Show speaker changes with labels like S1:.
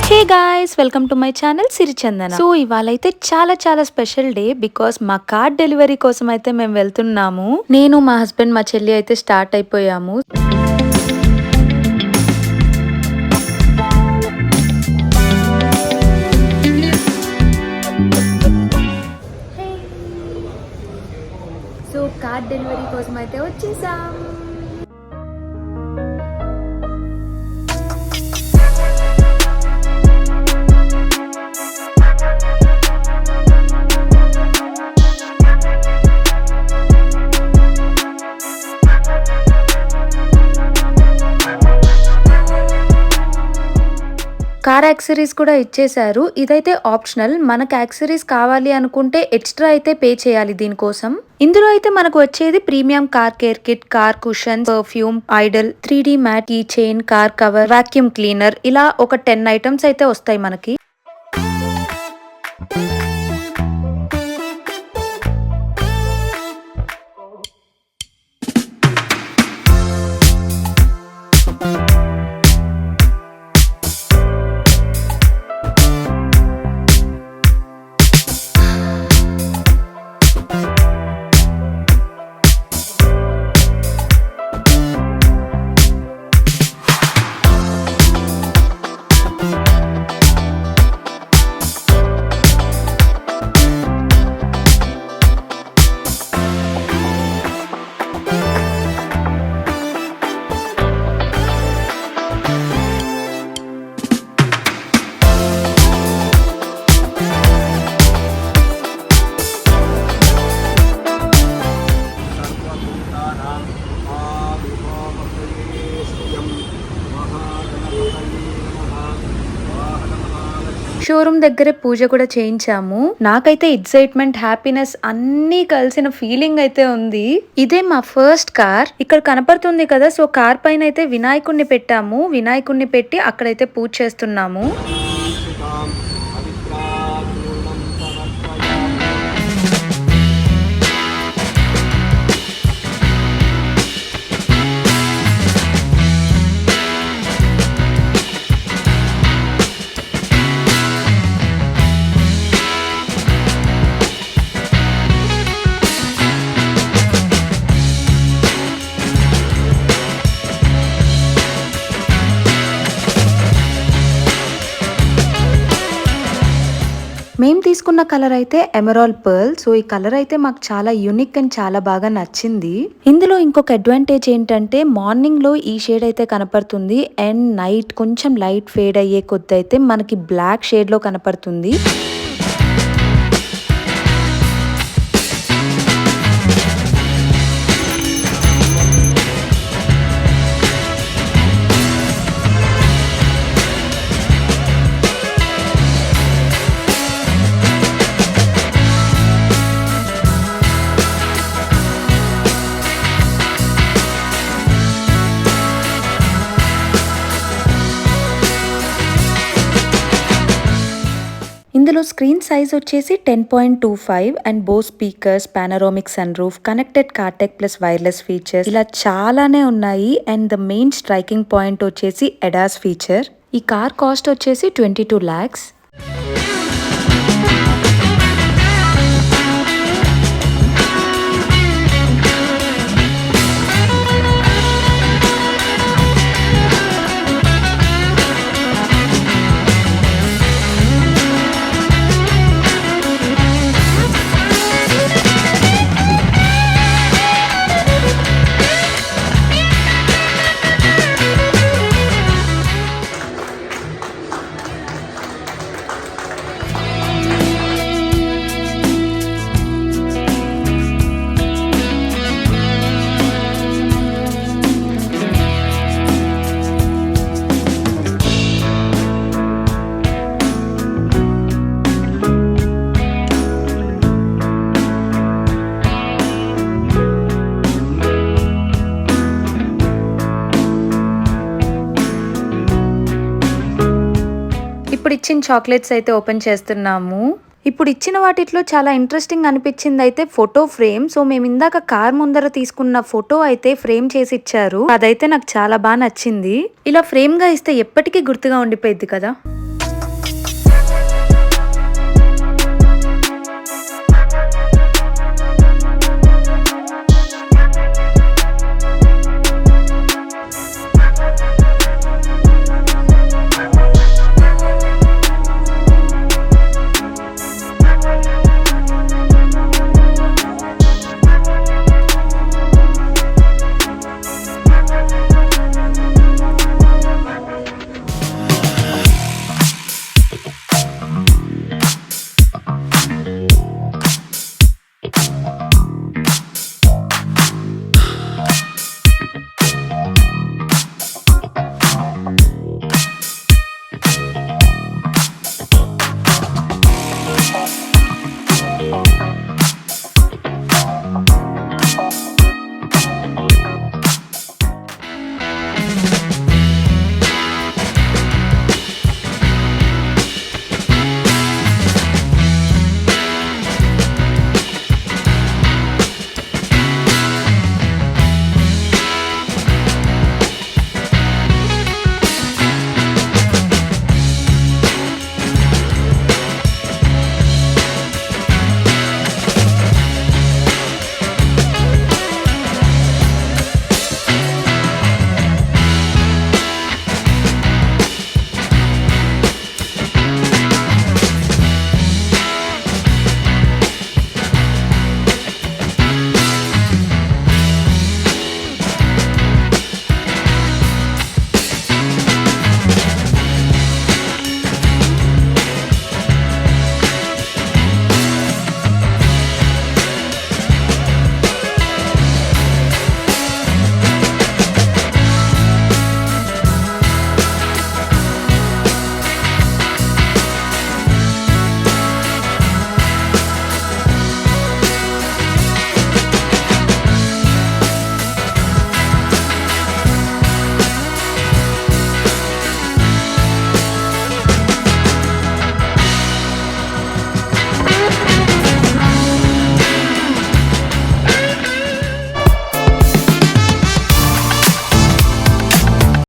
S1: Hey guys, welcome to my channel Sirichandana. So ఇవాళ అయితే చాలా స్పెషల్ డే బికాస్ మా కార్ డెలివరీ కోసం అయితే మేము వెళ్తున్నాము. నేను, మా హస్బెండ్, మా చెల్లి అయితే స్టార్ట్ అయిపోయాము. సో కార్ డెలివరీ కోసం అయితే వచ్చేసాం. కార్ యాక్సరీస్ కూడా ఇచ్చేసారు. ఇదైతే ఆప్షనల్. మనకు యాక్సరీస్ కావాలి అనుకుంటే ఎక్స్ట్రా అయితే పే చేయాలి దీనికోసం. ఇందులో అయితే మనకు వచ్చేది premium car care kit, car cushion, perfume, idol, 3D mat, key chain, car cover, vacuum cleaner, ఇలా ఒక 10 ఐటమ్స్ అయితే వస్తాయి మనకి. షోరూమ్ దగ్గరే పూజ కూడా చేయించాము. నాకైతే ఎక్సైట్మెంట్, హ్యాపీనెస్ అన్ని కలిసిన ఫీలింగ్ అయితే ఉంది. ఇదే మా ఫస్ట్ కార్. ఇక్కడ కనపడుతుంది కదా, సో కార్ పైన అయితే వినాయకుడిని పెట్టాము. వినాయకుడిని పెట్టి అక్కడైతే పూజ చేస్తున్నాము. మేము తీసుకున్న కలర్ అయితే ఎమరాల్డ్ పర్ల్. సో ఈ కలర్ అయితే మాకు చాలా యూనిక్ అండ్ చాలా బాగా నచ్చింది. ఇందులో ఇంకొక అడ్వాంటేజ్ ఏంటంటే మార్నింగ్ లో ఈ షేడ్ అయితే కనపడుతుంది అండ్ నైట్ కొంచెం లైట్ ఫేడ్ అయ్యే కొద్ది అయితే మనకి బ్లాక్ షేడ్ లో కనపడుతుంది. ఇందులో స్క్రీన్ సైజ్ వచ్చేసి 10.25 and Bose speakers, panoramic sun roof, connected car tech plus wireless features, ఇలా చాలానే ఉన్నాయి. And the main striking point వచ్చేసి ఎడాస్ ఫీచర్. ఈ కార్ కాస్ట్ వచ్చేసి 22 lakhs. ఇప్పుడు ఇచ్చిన చాక్లెట్స్ అయితే ఓపెన్ చేస్తున్నాము. ఇప్పుడు ఇచ్చిన వాటిలో చాలా ఇంట్రెస్టింగ్ అనిపించింది అయితే ఫోటో ఫ్రేమ్. సో మేము ఇందాక కార్ ముందర తీసుకున్న ఫోటో అయితే ఫ్రేమ్ చేసి ఇచ్చారు. అదైతే నాకు చాలా బాగా నచ్చింది. ఇలా ఫ్రేమ్ గా ఇస్తే ఎప్పటికీ గుర్తుగా ఉండిపోయింది కదా.